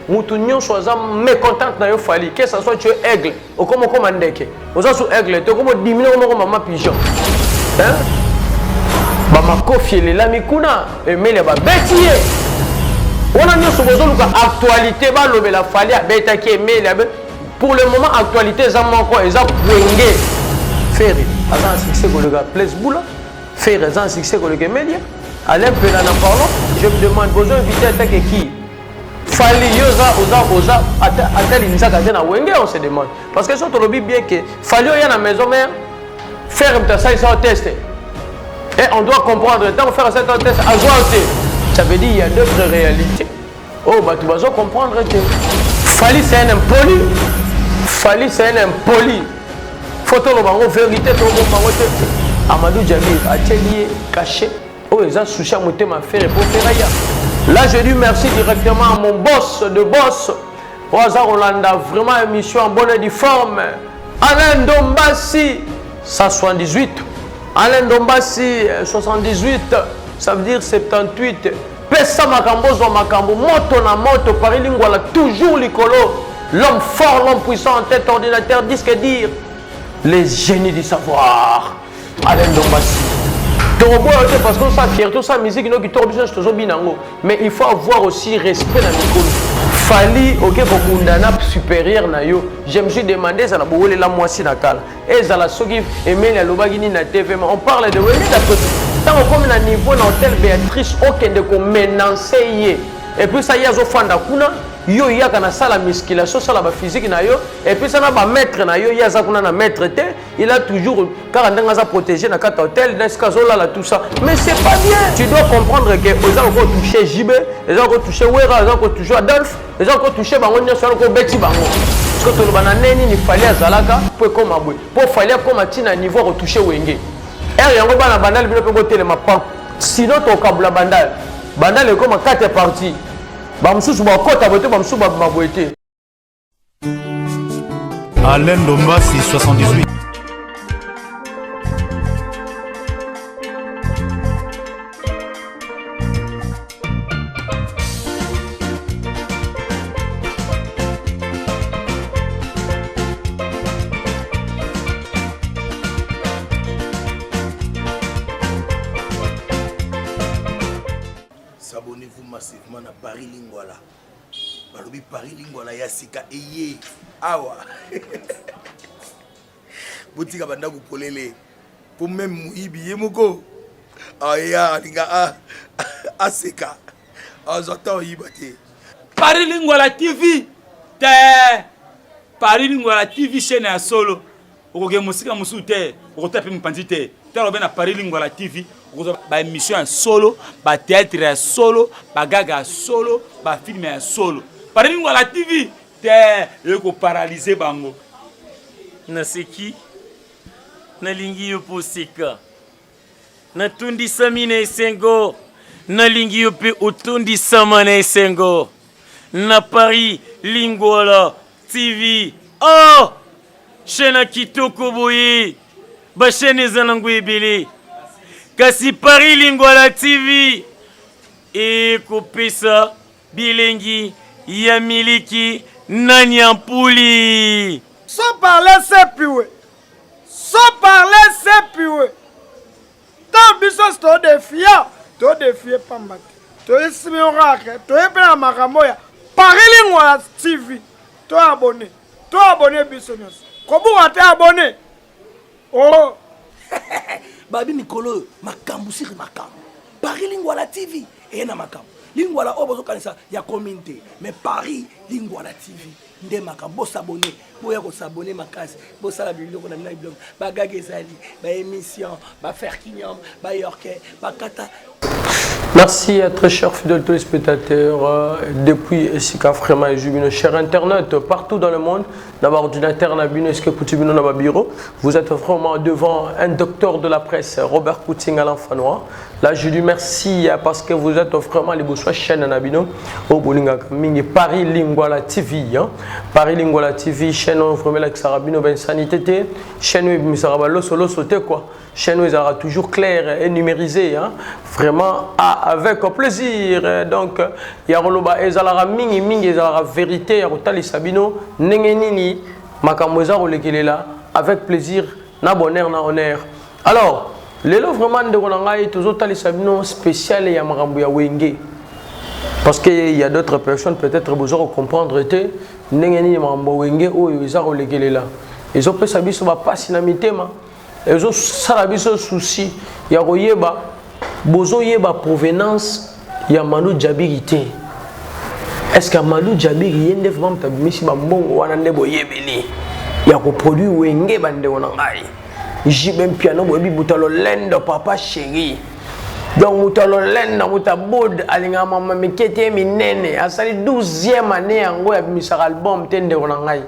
Moutounion soit mécontente na yo fali que ça soit tu es aigle ou comme ndeke oza sous aigle to comme diminuer comme maman pigeon hein ba makofi la mikuna et mais ba betiye on a mis sur besoin actualité ba lobela fali beta ki mais pour le moment actualité za moko eza kwenge faire azan succès ko le gars place boula faire azan succès ko le gars média Alain Pena n'en parlons je me demande besoin inviter attaquer qui Fali oza atel inzaka na wenge on se demande parce que si on lobby bien que Fali y a na maison mais faire un test et on doit comprendre tant faire cet test à jouer ça veut dire il y a d'autres réalités oh bah tu vas comprendre que Fali c'est un impoli Fali c'est un impoli photo le bango vérité to bon bango te Amadou Djamil atelier caché oh ils ont souci à monter ma faire pour faire ya. Là, je dis merci directement à mon boss de boss. Rosa Rolanda, vraiment émission en bonne et due forme. Alain Dombassi, 178. Alain Dombassi, 78. Ça veut dire 78. Pesa Makambo, Makambo, moto na moto, Paris Lingwala, toujours l'icolo. L'homme fort, l'homme puissant en tête, ordinateur, disque dire. Les génies du savoir. Alain Dombassi. Parce qu'on s'en fier, tout ça, musique, qui tourne bien, mais il faut avoir aussi respect dans le micro. Fali, ok, pour Kundana supérieur, je me suis demandé, ça n'a pas la moitié de la cale. Et ça la sogi, aimé la lobagini na TV, on parle de Wendy d'après. Tant qu'on est à niveau dans tel Béatrice, aucun de qu'on menacer. Et puis ça y a Zofanda Kuna, yo y a kana sala musculation, sala ba physique na yo, et puis ça na ba maître na yo, y a ça kuna na maître te, il a toujours car on a protégé na carte hôtel, dans ce cas là tout ça. Mais c'est pas bien. Tu dois comprendre que ils ont encore touché JB, ils ont encore touché Wera, ils ont encore touché Adolphe, ils ont encore touché Bango Nyonso, encore Betty Bango. Parce que tout le monde neni ni fallait Zalaka pour comme aboué. Pour fallait comme atina niveau retoucher Wenge. Et yango bana bandal bi ko telema pas. Sinon to kabula bandal. Bandal est comme 4 parties. Alain Dombassi 78. Abonnez-vous massivement à Paris Lingwala. Balobi Paris Lingwala yasika eye. Awa. Boutika banda ku polele. Pour même muibi yemoko. Aya linga asika. Azata yibate. Paris Lingwala TV. Te Paris Lingwala TV chaîne à solo. Okoge musika musute. Okotape mpandite. Talo bena Paris Lingwala TV. Ba émission solo, ba théâtre solo, ba gaga solo, ba film solo. Paris Lingwala TV, te ko paralyser bango. Na seki na lingi yo posika. Na tundi samine sengo, na lingi yo pe utundi samane sengo. Na Paris Lingwala TV. Oh! Chaîne kitoko boye. Ba chaîne zanango ebele. Kasi Paris Lingwala TV et kopesa bilengi ya miliki Nanyampuli. Sans parler c'est piwe. Sans parler c'est piwe. Tant bisos to défier pambate. To isimi orake, to epena makamoya. Paris Lingwala TV. To abonné bisonyos. Kobu ate abonné. Oh. Babi Mikolo makambu siri makambu. Paris Lingwala TV et na makambu. Lingwala obozo kanisa ya communauté mais Paris Lingwala TV nde makambu s'abonner boya ko s'abonner makasi bo sala biloko na blog ba gagezali ba émission ba faire kinyam ba yorke ba kata. Merci à très chers fidèles téléspectateurs depuis Esika vraiment et Jubino cher internet partout dans le monde d'abord ordinateur na bino est-ce que Poutibino na bureau vous êtes vraiment devant un docteur de la presse Robert Pouting à l'enfanois là je lui merci parce que vous êtes vraiment les beaux chaîne na bino au bolinga mingi Paris Lingwala TV hein Paris Lingwala TV chaîne vraiment la Sarabino ben sanité chaîne misarabalo solo sauter quoi chaîne où ils aura toujours clair et numérisé hein vraiment à avec plaisir. Donc, il y a la vérité, il y a la sabino, nengenini, makamboza là, avec plaisir, na bonheur, na honneur. Alors, les lots vraiment de Ronangaï, toujours les sabino spécial et ya makambo ya wenge. Parce qu'il y a d'autres personnes, peut-être, besoin de comprendre que nengenini makambo wenge, oh, ils ont là. Ils ont fait ça, ils ont pas sinamité, ils ont salabi ce souci. Il y a royeba, bozo yeba provenance, il y a Malou Djabirité. Est-ce que Malou Djabiri yende vraiment tabimisi ba mbongo wana ndebo yebeli? Il y a ko produit wenge bande onangai. Jibem piano bobi butalo lendo papa chéri. Donc mutalo lendo mutabod alinga mama mikete minene asali 12e année yango ya bimisaka album tende onangai.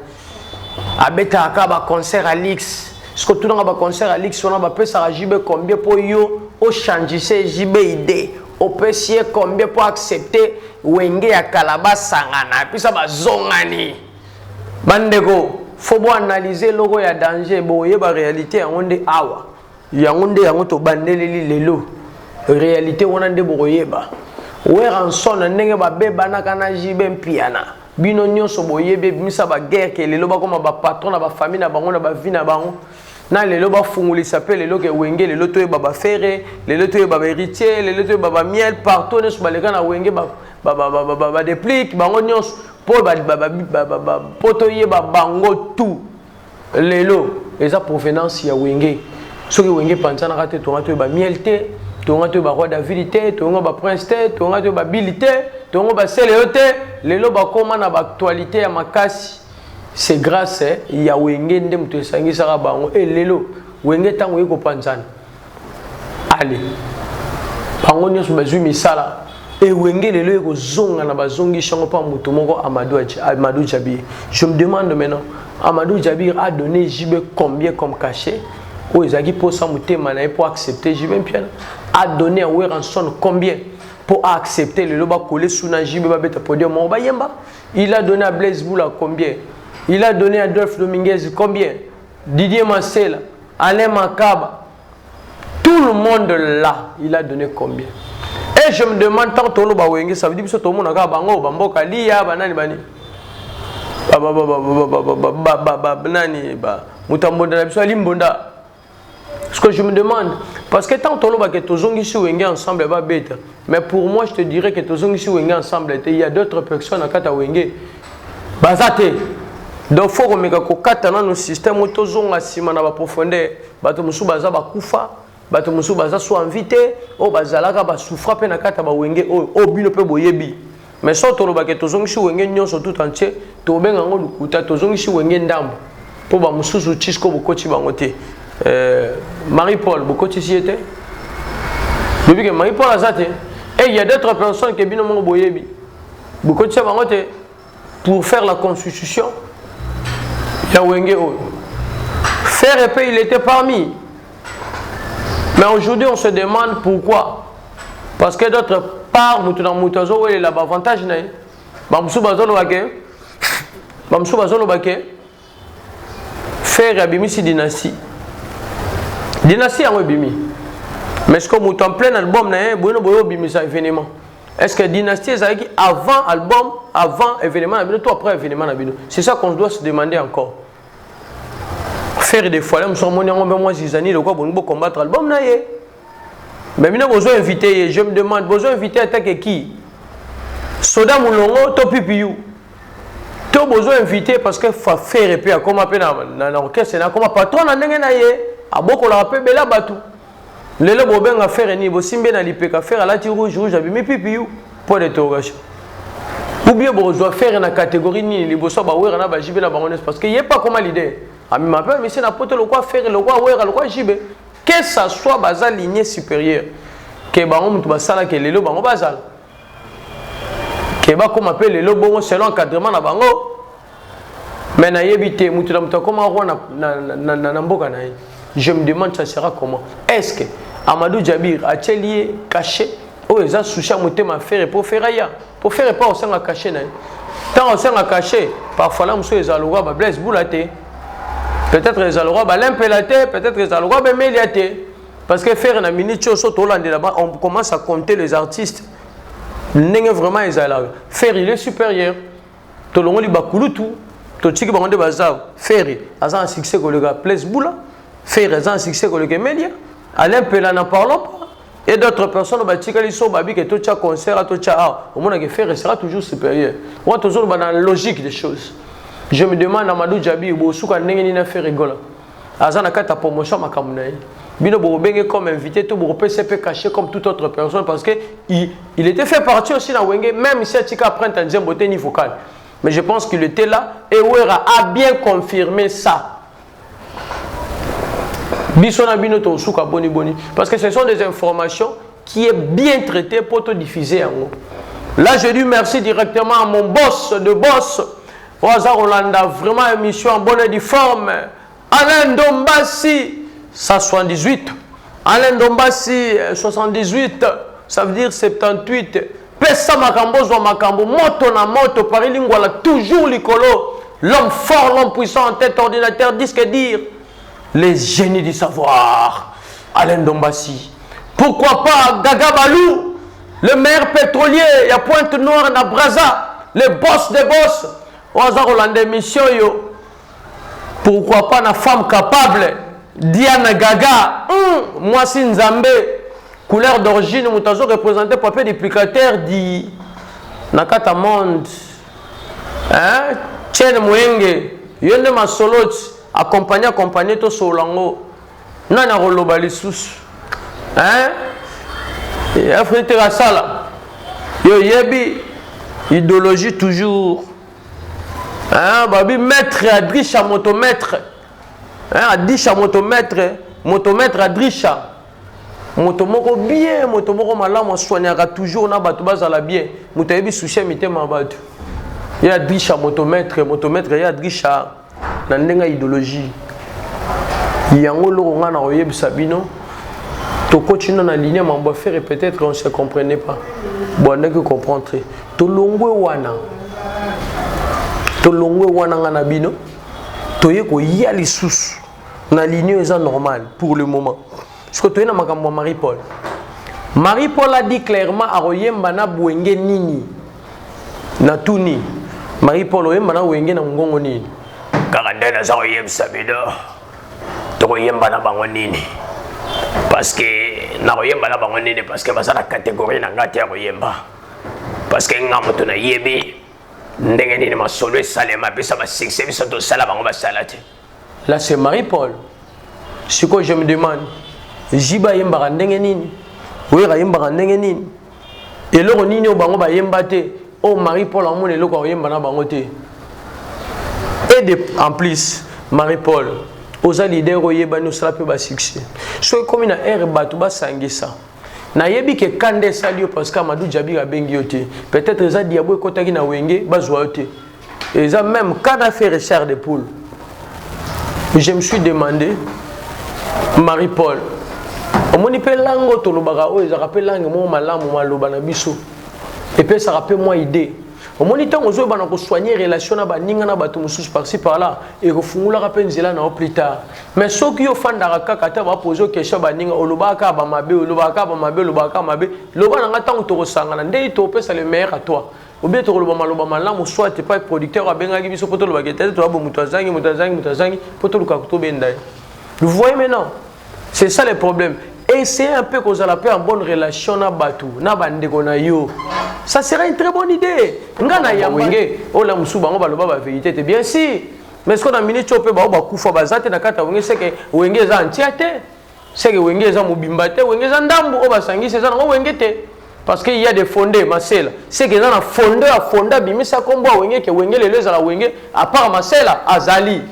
Abeta akaba concert à Lix. Ce que tout le monde a concert à l'X, on a ça à JB combien pour yo, au changer JB idée, au pessier combien pour accepter Wenge à Kalaba Sangana, puis ça va zongani. Bandego, faut bien analyser le logo ya danger, bon y a la réalité on est awa, y a on est to bandeli les lots, réalité on a des broyeba, ouais rançon n'engue ba beba na kana JB piana. Bino nyonso boyebe bimisa ba guerre ke lelo ba koma ba patron na ba famille na bango na ba vie na bango. Na lelo ba funguli s'appelle lelo ke wenge lelo to ba ferre lelo to ba héritier lelo to ba miel partout ne sobaleka na wenge ba déplique bango nyos po ba poto ye ba bango tout lelo eza provenance ya wenge soki wenge panza na kate to ba miel te to ba roi David te to ba prince te to ba bilité to ba sele te lelo ba koma na ba actualité ya makasi. C'est grâce à ya wenge ndem to sangi sara bango et lelo wenge tango yeko panzana allez bango nyoso bazui misala et wenge lelo yeko zonga na bazongi shango pa mutu moko Amadou Djabir. Je me demande maintenant, Amadou Djabir a donné JB combien comme cachet ou ezaki pour ça mutema na pour accepter JB piano a donné à Weranson combien pour accepter le loba coller sous na JB ba beta podium mo ba yemba. Il a donné à Blaise Boula combien? Il a donné à Adolphe Dominguez combien? Didier Massela, Alain Makaba, tout le monde là, il a donné combien? Et je me demande tant que ba wenge, ça veut dire que tout le monde a bango bamboka liya banani bani. Nani ba mutamboda na biso limbonda. Ce que je me demande, parce que tant que tozongi si wenge ensemble ba bête, mais pour moi je te dirais que tozongi si wenge ensemble, il y a d'autres personnes à kata wenge. Bazate. Donc, il faut que nos systèmes soient en profondeur. Bato musu baza bakufa, bato musu baza soit invité, o bazalaka ba souffra pe na kata ba wenge o bino pe boyebi. Mais so to lobake tozongishi wenge nyonso tout entier, to benga ngo lukuta tozongishi wenge ndambo. Po ba mususu chisco bokoti bango te. Marie-Paul bokoti si était. Depuis que Marie-Paul azate, et il y a d'autres personnes qui bino mo boyebi. Bokoti bango te pour faire la constitution. Faire et paix, il était parmi. Mais aujourd'hui, on se demande pourquoi. Parce que d'autre part, nous avons l'avantage. Faire et bimisi dynastie. Dynastie en bimi. Mais est-ce que nous avons plein album, événement. Est-ce que dynastie est avant album, avant événement, tout après événement? C'est ça qu'on doit se demander encore. Faire des fois, nous sommes moi Zizani, le quoi pour combattre l'album. Mais nous avons besoin d'inviter. Je me demande, besoin d'inviter attaquer qui? Soda Moulongo, Topi Piou. Tu as besoin d'inviter parce que faut faire et puis comme appelle dans l'orchestre, c'est comme patron dans n'engenaye. À beaucoup la rappelle bela batu. Le lobo ben a faire ni bo simbe na lipeka faire la ti rouge abimi pipiou pour l'interrogation. Ou bien bo doit faire na catégorie ni li bo so ba wera na ba jibe na bangones parce que y a pas comment l'idée. Ami m'appelle mais c'est na poto le quoi faire le quoi wera le quoi jibe. Que ça soit basal lignée supérieure. Que bango mutu basala que le lobo bango basal. Que ba comme appelle le lobo selon encadrement na bango. Mais na yebité mutu na mutu comment roi na mboka na. Je me demande ça sera comment. Est-ce que Amadou Djabir a lié caché ou ils ont souci à monter ma faire pour faire rien pour faire pas au sein à cacher tant au sein à cacher parfois là monsieur les allois ba Blaise Boulaté peut-être les allois ba l'impélaté peut-être les allois ba Méliaté Parce que faire une minute là-bas, on commence à compter les artistes. N'est vraiment faire il est supérieur. Tout le monde dit bakulutu. Tout ce qui va rendre bazar. Faire un succès que le gars Place Boula. Faire un succès que le gars Melia. Alain Pela n'en parlons pas. Et d'autres personnes qui sont babi que tout ça concert, tout ça au moins que faire sera toujours supérieur. Moi toujours dans la logique des choses. Je me demande à Amadou Djabi ou souka n'engeni na faire rigola. Azana kata promotion makamunaï. Bino Borobenge comme invité, tout Borobé s'est fait cacher comme toute autre personne parce que il était fait partie aussi dans Wenge, même si Tika prend un deuxième beauté ni vocal. Mais je pense qu'il était là et Ouera a bien confirmé ça. Bisona bino to souka boni boni parce que ce sont des informations qui est bien traitées pour te diffuser en haut. Là je dis merci directement à mon boss de boss. Rosa Rolanda, vraiment émission en bonne et due forme. Alain Dombassi, ça 78. Alain Dombassi, 78, ça veut dire 78. Pesa Makambo, Zwa Makambo, moto na moto, Paris Lingwala, toujours l'icolo. L'homme fort, l'homme puissant en tête, ordinateur, disque dire. Les génies du savoir. Alain Dombassi. Pourquoi pas Gaga Balou, le maire pétrolier, il y a Pointe-Noire, na Braza, les boss des boss. Rosa Rolanda, mission yo. Pourquoi pas la femme capable Diana Gaga, moi si Nzambe, couleur d'origine, Moutazo représenté papier duplicateur di Nakata Monde. Hein? Chen Mwenge, Yende Masolot, accompagné to Solango. Nana Rolobali Sous. Hein? Et Afrique Rassala. Yo Yebi, idéologie toujours. Hein, babi maître Adrisha motomètre. Hein, Adrisha motomètre Adrisha. Motomoko bien, motomoko malamu soignera toujours na batu bazala bien. Mutayebi souci mité mabatu. Ya Adrisha motomètre ya Adrisha na ndenga idéologie. Yango lo nga na oyebi sabino. To continue na ligne mambo faire et peut-être on se comprenait pas. Bon, on a que comprendre. To longwe wana. Tolongwe wana ngana bino toye ko ya lisusu na ligne eza normal pour le moment parce que toye na makambo Marie-Paul a dit clairement a royemba na bwenge nini na tuni Marie-Paul oyemba na wenge na ngongo nini kaka ndena za royemba bido to royemba na bango nini parce que na royemba na bango nini parce que basala catégorie na ngati ya royemba parce que ngamo to na yebi. Là c'est Marie-Paul. Ce que je me demande, Jiba yemba ndengenini, Wera yemba ndengenini. Et là on y bango ba yembate, oh Marie-Paul en mon eloko yemba na bangote. Et en plus Marie-Paul, aux leaders oyeba nous sera peu ba succès. So comme na air batu ba sangisa. Na yebi ke kande salio parce que Amadou Djabi a bengioté. Peut-être les diabo kotaki na wenge bazwaoté. Et ça même quand a fait recherche de poule. Je me suis demandé Marie-Paul. Omoni pe lango to lobaka o ezaka pe langue mo malamu maloba na biso. Et puis ça rappelle moi idée. Omoni tant ozo bana ko soigner relation na baninga na bato mususu par-ci par-là et refungula rappel nzela na plus tard. Mais ceux qui ofanda kaka ta va poser question baninga olobaka ba mabe olobaka ba mabe olobaka mabe loba na tant to sangana ndei to pesa le meilleur à toi. Ou bien tu loba maloba malamu soit tu pas producteur abenga biso poto loba kete to abo mutazangi poto luka to bendai. Vous voyez maintenant, c'est ça le problème. Essayez un peu qu'on a en bonne relation na batu na bandeko na yo. Ça serait une très bonne idée. Ngana ya wenge ola musuba ngo baloba ba vérité te bien si. Mais ce qu'on a minute chope ba ba kufa bazate na kata wenge c'est que wenge za antiate. C'est que wenge za mobimba te, wenge za ndambu o ba sangi c'est ça ngo wenge te. Parce qu'il y a des fondés Marcel. C'est que dans la fonda bimisa kombo wenge ke wenge le za la wenge à part Marcel azali.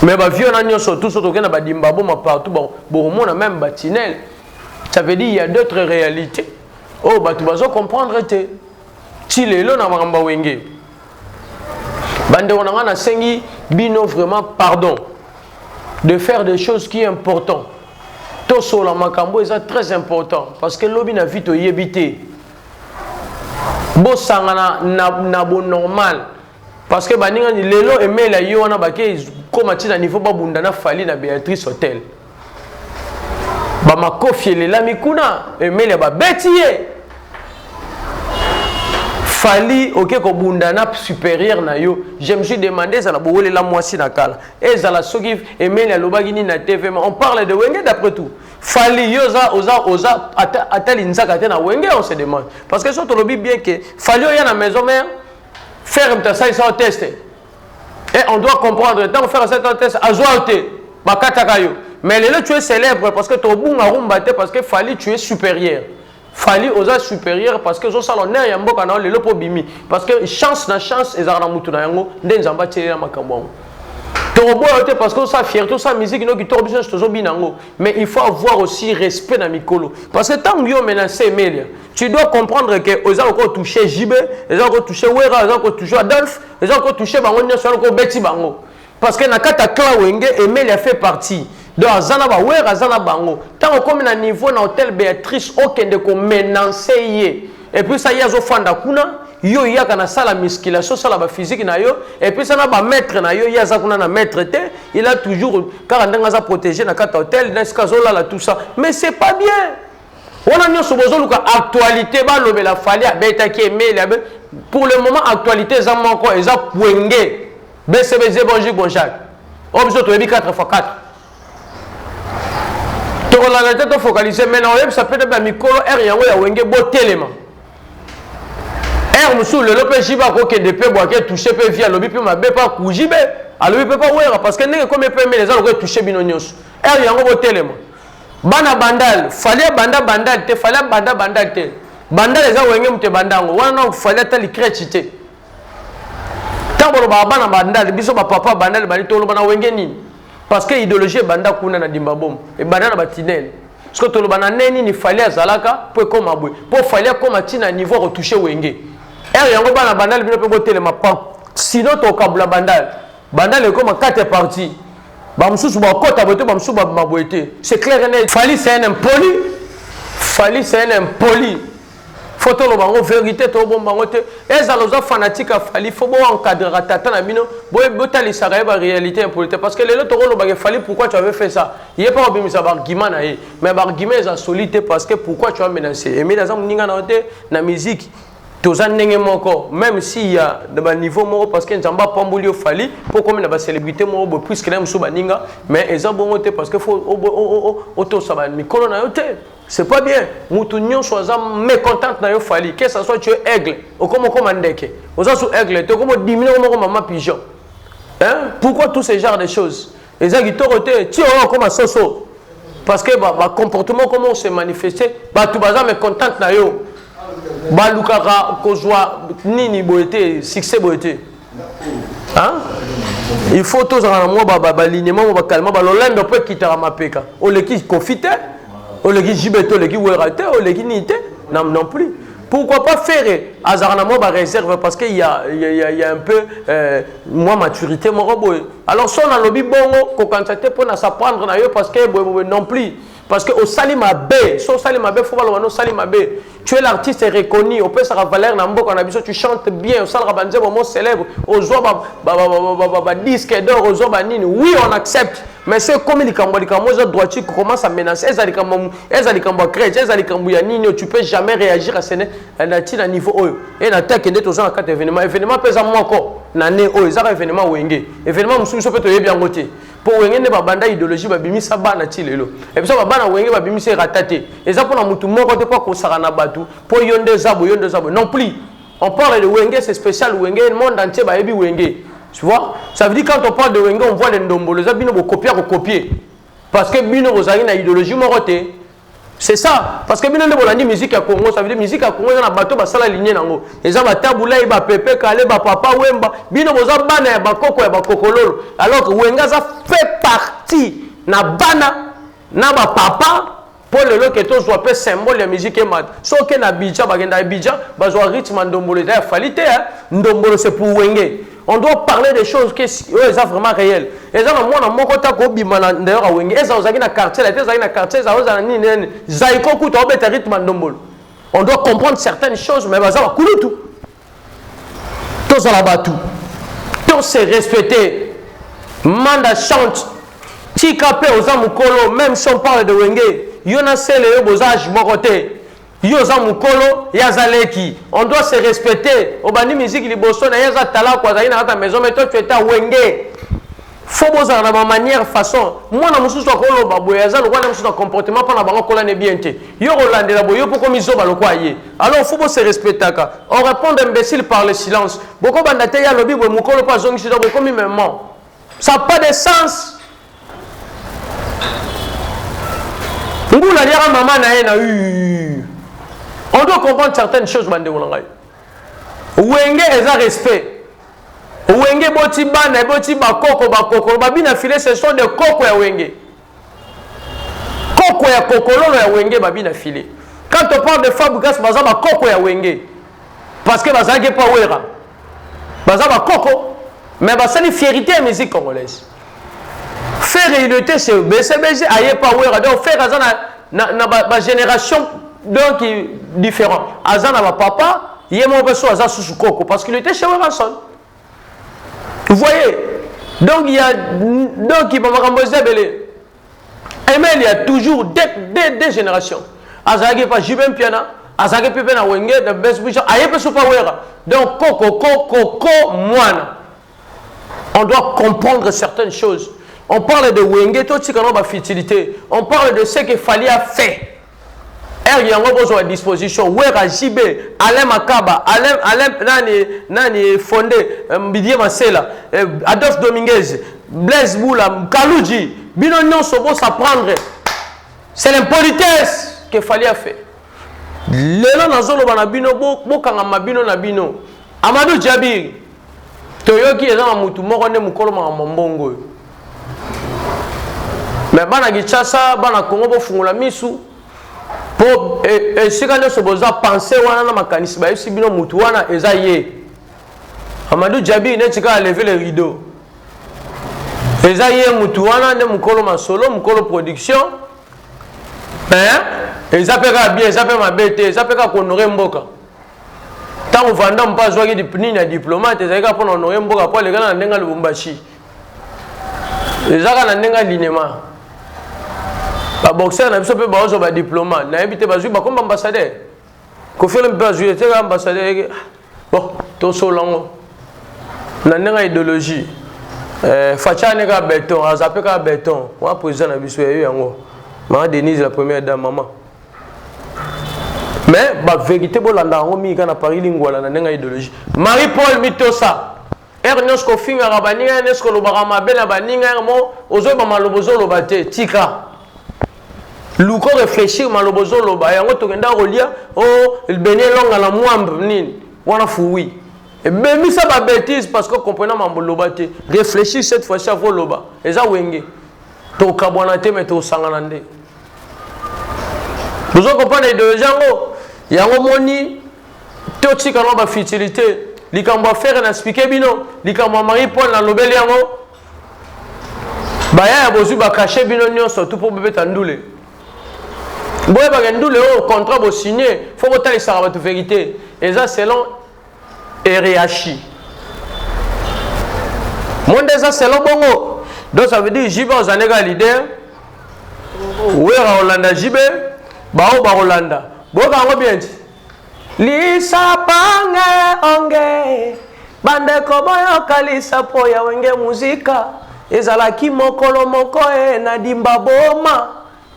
Mais bah vieux n'ont surtout surtout qu'il y a des dimbabo partout bon on a même batinel. Ça veut dire il y a d'autres réalités. Oh bah tu vas comprendre te. Chile là na mamba wenge. Bande on a na sengi bino vraiment pardon de faire des choses qui est important. To so la makambo est très important parce que l'obi na vite yebité. Bo sangana na bon normal. Parce que baninga ni lelo email yo wana baké comme à niveau babunda na fali na Béatrice Hôtel. bamakofi lela mikuna emeli ba betiye Fali ok ko bundana supérieur na yo. Je me suis demandé ça la boule la moisi na kala. Et ça la soki emeli alobaki ni na TV. On parle de Wenge d'après tout. Fali yo oza atali nzaka te na Wenge, on se demande. Parce que ça te lobi bien que Fali yo na maison mère faire ça ça test. Et on doit comprendre tant faire ça test azoate bakataka yo. Mais là tu es célèbre parce que ton bunga rumba te parce que Fali tu es supérieur. Fali oza supérieur parce que zo salonner ya mboka na lelo po bimi parce que chance na chance ezara mutu na yango nde nzamba tshela makambo. Tobo ote parce que ça fierté ça musique no ki to biso tozo binango mais il faut avoir aussi respect na mikolo parce que tant yo menacer Emelia tu dois comprendre que oza ko toucher Jibe oza ko toucher Wera oza ko toucher Adolphe oza ko toucher bango nyoso ko beti bango parce que na kata Kla Wenge Emelia fait partie. Donc, Azana ba wer Azana bango. Tant qu'on est à niveau na hôtel Béatrice, aucun de qu'on menacer. Et puis ça y a zo fanda kuna, yo ya kana sala musculation, sala ba physique na yo. Et puis ça na ba maître na yo, ya za kuna na maître te. Il a toujours car ndanga za protéger na kata hôtel, na skazo là tout ça. Mais c'est pas bien. On a nyoso bozo luka actualité ba lobela fali abeta ki email pour le moment actualité za moko eza Wenge. BCBZ bonjour Jacques. Obzo to ebi 4x4. La tête focalisée maintenant ça peut être mikolo R yango ya Wenge botelema R musu le lope jiba ko ke de pe boa ke toucher pe via lobi pe mabe pa kujibe alobi pe pa wera parce que ndenge comme pe me les gens ko toucher bino nyos R yango botelema bana bandal fallait bandal te fallait bandal te bandal eza Wenge mute bandango wana fallait tali créchité tambo ba bana bandal biso ba papa bandal bani tolo bana Wenge nini. Parce que l'idéologie est banda kuna na dimbabom et banda na batinel. Parce que tout le bana neni ni fallait azalaka pour comme abwe. Pour fallait comme atina niveau retoucher Wenge. Er yango bana bandal bino pe botelé ma pa. Sinon to kabla bandal. Bandal est comme 4 parties. Ba msusu ba kota bote ba msusu ba maboete. C'est clair et net. Fali c'est un impoli. Fali c'est un impoli. Photo lo bango vérité to bon bango te ezaloza fanatique a Fali faut bon encadrer tata na bino boy botali saraye ba réalité impolitique parce que les autres lo ba Fali pourquoi tu avais fait ça il est pas obimisa ba argument na ye mais ba argument est solide parce que pourquoi tu as menacé et mais dans ninga na te na musique toza ndenge moko même si y a de ba niveau moko parce que nzamba pamboli Fali pour comme na ba célébrité moko puisque na musu ba ninga mais eza bon te parce que faut auto ça ba mikolo na yo te. C'est pas bien. Moutounion soit mécontente na yo Fali. Que ça soit tu es aigle. Ou comme ndeke. Ou ça soit aigle. Tu comme diminuer comme maman pigeon. Hein? Pourquoi tous ces genres de choses? Les gens qui t'ont tu es comme un soso. Parce que bah comportement comment on s'est manifesté. Bah tout bazar mécontente na yo. Bah lukara kozwa nini boete succès boete. Hein? Il faut tous en moi alignement ba calme ba l'olende peut quitter ma peka. O le qui confite. O le qui jibeto le qui werate o le qui nite non plus. Pourquoi pas faire azarnamo ba réserve parce qu'il y a un peu moi maturité mon robot. Alors son a lobby bongo ko candidater pour na s'apprendre na yo parce que non plus. Parce que au Salima B, so Salima B, faut voir le Salima B. Tu es l'artiste reconnu, on peut se valeur na mboka na biso, tu chantes bien, au Sal Rabanze moment célèbre, au Zoba disque d'or, au Zoba nini. Oui, on accepte. Mais c'est comme les Cambodgiens droitiers qui commencent à menacer, les Cambodgiens, tu peux jamais réagir à ce niveau. Et la tête qui est aux quatre événements. Événement pèse à moi encore. Nané, oh, ils ont événement Wenge. Événement, nous sommes peut-être bien voté. Pour Wenge, ne pas banda idéologie, ba bimi sa bana tilelo. Et puis ça va bana Wenge, ba bimi se rataté. Et ça pour la mutu moko te pas ko sarana batu. Pour yonde zabo. Non plus. On parle de Wenge, c'est spécial Wenge, le monde entier ba ebi Wenge. Tu vois? Ça veut dire quand on parle de Wenge, on voit les ndombolo, les bino copier. Parce que bino rozari na idéologie moroté. C'est ça. Parce que bino bolandi musique à Congo, ça veut dire musique à Congo, il y a bateau ba sala lignée nango. Les aba tabula ba pepe kale ba papa wemba, bino boza bana ba koko ya ba kokololo. Alors que Wenga ça fait partie na bana na ba papa pour le loke to soit peu symbole de musique et mat. Sauf que na Abidjan bagenda Abidjan, ba zo rythme ndombolo da falité hein. Ndombolo c'est pour Wenge. On doit parler des choses qui sont vraiment réelles. Et ça, moi, dans mon côté, d'ailleurs, à Wenge, et ça, na quartier, on doit comprendre certaines choses, mais ça va couler tout. Tout ça là-bas, tout. Tout c'est respecté. Manda chante. Tikapé aux Amukolo, même si on parle de Wenge, yo na sele yo bozage mokote yo za mukolo ya zaleki on doit se respecter obandi musique liboso na yaza tala kwa zaina hata maison mais toi tu étais wenge faut bozala na ma manière façon moi na mususu akolo babo yaza lokwa na mususu comportement pa na bango kola ne bien te yo rolandela boyo poko mizoba lokwa ye alors faut se respectaka on répond imbécile par le silence boko banda te ya lobi bo mukolo pa zongi sido comme même ça n'a pas de sens. On doit comprendre certaines choses. Wenge est un respect. Wenge boti bana boti bakoko bakoko babina filé ce sont des koko ya wenge. Koko ya kokolo ya wenge babina filé. Quand on parle de Fabregas baza ba koko ya wenge. Parce que baza ke pa wera. Baza ba koko. Mais c'est une fierté à la musique congolaise. Faire réalité, c'est BCBG, aïe power. Donc faire na génération donc différente. Azana ma papa, yémo beso aza sous koko parce qu'il était chez Weranson. Vous voyez? Donc il y a donc il va m'emboser belé. Mais il y a toujours des générations. Azagi pas Jibem Piana, Azagi Pepe na Wenge, de Besbuja, aïe beso power. Donc koko moine. On doit comprendre certaines choses. On parle de Wenge, tout ce qu'on a de futilité. On parle de ce qu'il fallait faire. Il y a besoin de disposition. Wera JB, Alain Makaba, Alain Nani Fondé, Bidier Masela, Adolphe Dominguez, Blaise Boula, Kalouji, Bino non sobo s'apprendre. C'est l'impolitesse qu'il fallait faire. Lélo Nazolo Banabino, Bokanga Bino Nabino, Amadou Djabir. Toyoki est dans mutu moko ne mukolo ma mbongo. Mais bana gichasa bana Congo bo fungula misu po sika nyo soboza penser wana na makanisi ba yusi bino mutu wana eza ye. Amadou Djabi ne tika lever le rideau. Eza ye mutu wana ne mukolo ma solo mukolo production. Eza peka bien, eza pe mabete, eza peka honorer mboka. Tant que Vandam pas joué de diplomate, c'est que pour honorer Mboka, pour les gars dans le Lubumbashi. Les gens dans le linéma. Les boxeurs n'ont pas joué de diplomate. Ils n'ont pas joué comme ambassadeur. Kofi n'a pas joué comme ambassadeur. Bon, tout ça là. Dans une idéologie. Facha n'est pas béton, Azapé n'est pas béton. Moi, président n'a pas joué. Maman Denise, la première dame, maman. Mais la vérité, c'est que Paris lingwala na nenga idéologie. Marie-Paul Mitosa. Ernest Kofi ngabani Ernest Kolobarama bela baninga mo ozo ba malobozo lobate tika. Luko réfléchir malobozo loba yango tokenda rolia oh il benye longa la mwambe nini wana fuwi. Et bemi ça ba bêtise parce que comprenant mambo lobate. Réfléchir cette fois-ci à vos loba. Eza wenge. To kabwana te mais to sangana nde. Vous comprenez de jango. Il y a un moni, tout ce qui a futilité, les gens vont faire un expliquer bino, les gens vont marier pour la lobel yango. Baya bozu ba cacher bino nyon surtout pour bébé tandoule. Boye ba gandoule au contrat bo signé, faut que tu ça va te vérité. Et ça selon RHI. Monde ça selon bongo. Donc ça veut dire jibe aux anega leader. Ouera Hollanda jibe, ba Hollanda. Boka ngo bien. Lisa pange onge bande ko boyo kalisa po ya wenge muzika ezala ki mokolo moko na dimba boma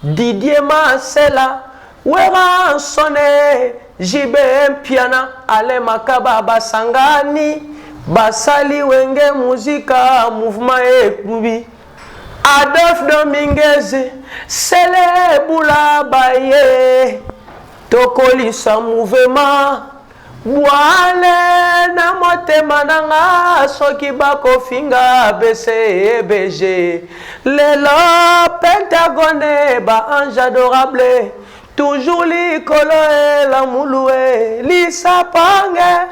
Didier Masela wera sone jibe piana ale makaba basangani basali wenge muzika mouvement ekubi Adolphe Dominguez Sele Boula Baye Tokolisa mouvement Boale na motema nanga soki bako finga BCBG Lelo Pentagone ba ange adorable toujours likolo la mouloué lisa pange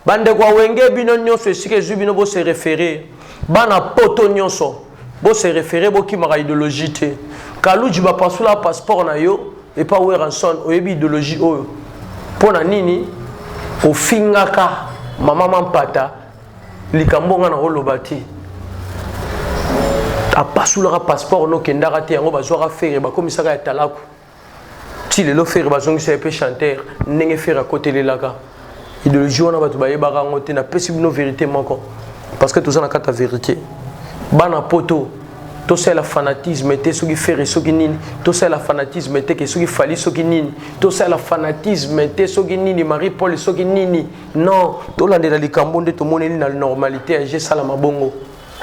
bande kwa wenge bino nyonso esike zubino bo se référer bana poto nyonso bo se référer bo ki mara idéologie te kaluji ba pasula passeport na yo et pas Weranson oyebi idéologie oyo pona nini ofingaka mama mampata likambonga na holobati a pasulaka passeport no kendaka te yango bazwaka fere bakomisaka ya talaku ti lelo faire bazongisa epé chanteur ndenge faire à côté lelaka idéologie wana bato bayebaka yango te napesi bino vérité moko parce que toza na kata vérité bana poto tosala fanatisme te soki faire soki nini tosala fanatisme te ke soki fali soki nini tosala fanatisme te soki nini Marie Paul soki nini non tolandela likambo nde tomoneli na normalité ya je sala mabongo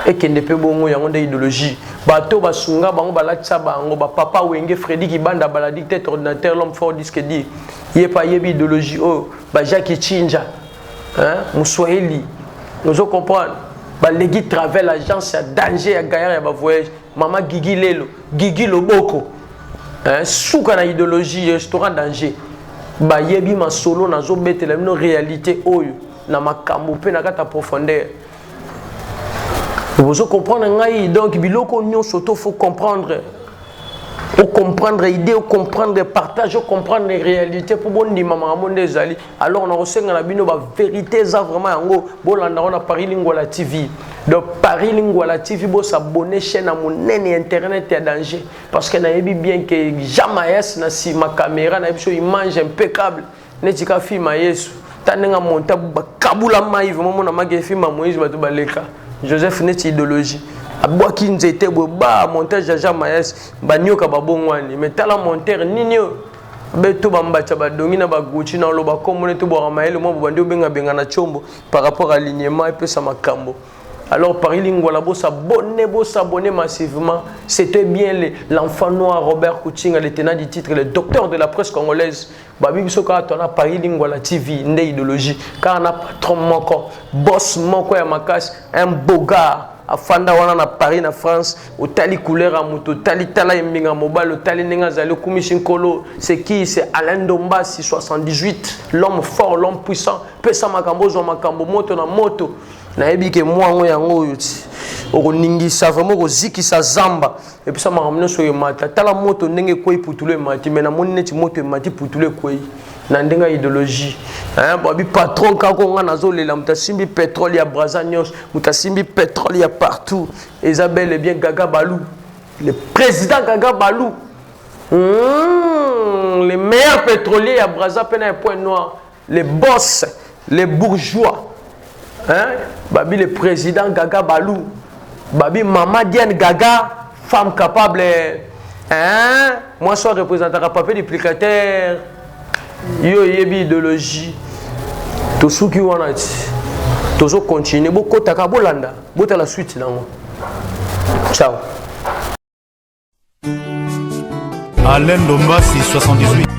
ekende pe bongo yango nde idéologie bato basunga bango balatisa bango bapapa wenge Freddy Kibanda baladi tête ordinateur l'homme fort disque dit yepa yebi idéologie oh ba Jacques Chinja hein Moussouaheli nous comprendre balegi travel agence ya danger ya gaillard ya ba voyage mama Gigi Lelo Gigi Loboko hein souka na idéologie restaurant danger ba yebi masolo nazo betela no réalité oyo na makambo pe na kata profondeur. Vous comprenez donc biloko nyonso to faut comprendre. Au comprendre idée, au comprendre partage, au comprendre les réalités pour bon di mama monde zali. Alors on a reçu na bino ba vérité za vraiment yango bolanda on a Paris Lingwala TV. Donc Paris Lingwala TV bo s'abonner chaîne à mon internet ya danger parce que na yebi bien que jamais na si ma caméra na biso image impeccable. Netika film Yesu. Tanenga monta ba kabula mai vraiment na magefi ma Moïse ba to baleka. Joseph Neti idéologie. Aboaki nzete ba montage Jaja Maes banyoka babongwani mais tala monteur ninyo beto bambacha badongi na baguchi na loba komone to bo maele mo bandi obenga benga na chombo par rapport à alignement et puis ça makambo. Alors Paris Lingwala bo s'abonner massivement. C'était bien l'enfant noir Robert Kouchinga le tenant du titre le docteur de la presse congolaise. Babi biso ka tona Paris Lingwala TV nde idéologie car on a patron moko boss moko ya makasi un beau gars afanda wana na Paris na France otali couleur à moto tali tala mbinga mobile otali ninga zali kumishin kolo c'est qui c'est Alain Dombasi 78 l'homme fort l'homme puissant pesa makambo zo makambo moto na moto na ebike mwango yango yuti okoningisa vraiment kozikisa zamba et puis ça m'a ramené sur mata tala moto ndenge ko iputule mati mais na moni neti moto mati putule ko na ndenga idéologie hein babi patron kako nga nazolela mutasimbi pétrole ya Brazanyos mutasimbi pétrole ya partout Isabelle et bien Gaga Balou le président Gaga Balou les meilleurs pétroliers à Brazza pena un point noir les boss les bourgeois hein babi le président Gaga Balou babi maman Diane Gaga femme capable hein moi soit représentant papier duplicateur yo yebi idéologie to suki wana ti tozo continuer boko taka bolanda bota la suite nango ciao Alain Dombasi 78.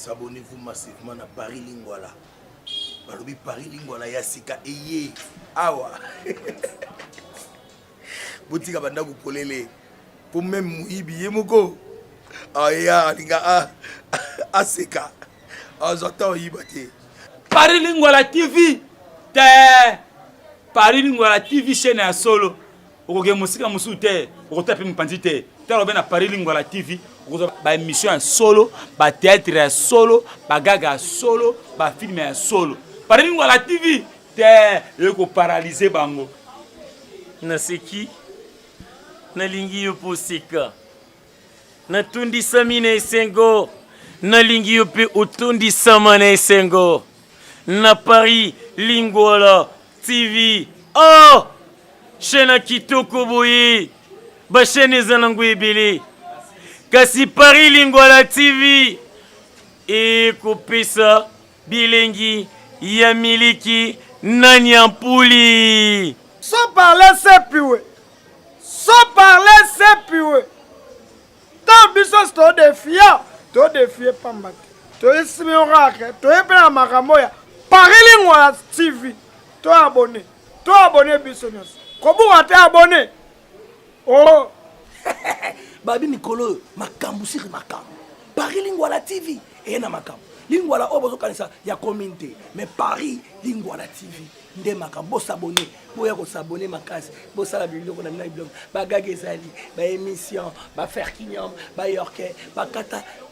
Abonnez-vous massivement à Paris Lingwala. Balobi Paris Lingwala yasika eye awa. Botika banda kupolele. Pour même muibi yemoko. Aya linga aseka. Azata yibate. Paris Lingwala TV. Te Paris Lingwala TV chaîne ya solo. Okoge musika musute, okotape mpandite. Talo bena Paris Lingwala TV. Ba émission en solo, ba théâtre en solo, ba gaga en solo, ba film en solo. Par exemple, la TV, te ko paralyser bango. Na seki na lingi yo posika. Na tundi samine esengo. Na lingi yo pe utundi samane esengo. Na Paris Lingwala TV. Oh! Shena kitoko boye. Ba shene zanangu ebele. Kasi Paris Lingwala TV ekopesa bilengi ya miliki na nyampuli. Sans parler c'est piwe. Sans parler c'est piwe. Tant biso sto defia, to defie pambate. To isimi orake, to epena makamoya. Paris Lingwala TV. To abonné. To abonné biso nyos. Kobu wate abonné. Oh. Babi Nicolo makambu siri makambu Paris Lingwala TV et na makambu lingwala oyo bozokanisa ya communauté mais Paris lingwala TV nde makambo s'abonner boya ko s'abonner makasi bo sala biloko na mina biloko bagaga ezali ba émission ba faire kinyam ba yorke ba kata